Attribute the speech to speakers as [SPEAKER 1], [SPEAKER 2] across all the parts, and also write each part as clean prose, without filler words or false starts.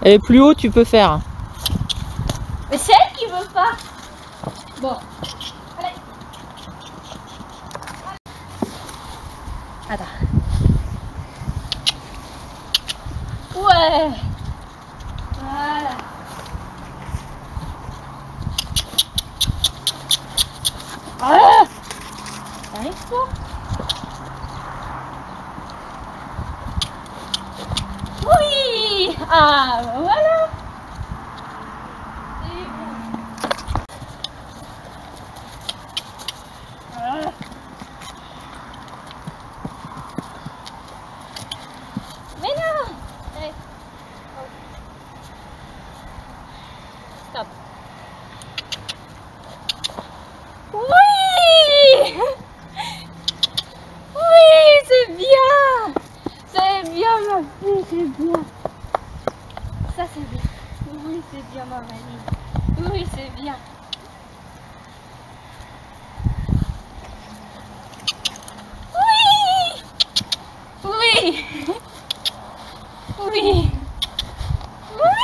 [SPEAKER 1] Et plus haut, tu peux faire.
[SPEAKER 2] Mais c'est elle qui veut pas. Bon. Allez. Attends. Ouais. Voilà. Ah, t'arrives pas. Oui. Ah, voilà. C'est bon. Voilà. Mais non. Allez. Stop. Oui. Oui, c'est bien. C'est bien, ma fille, c'est bien. Ça, c'est bien. Oui, c'est bien, ma Maline. Oui, c'est bien. Oui. Oui. Oui.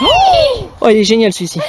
[SPEAKER 2] Oui.
[SPEAKER 1] Oh, il est génial celui-ci.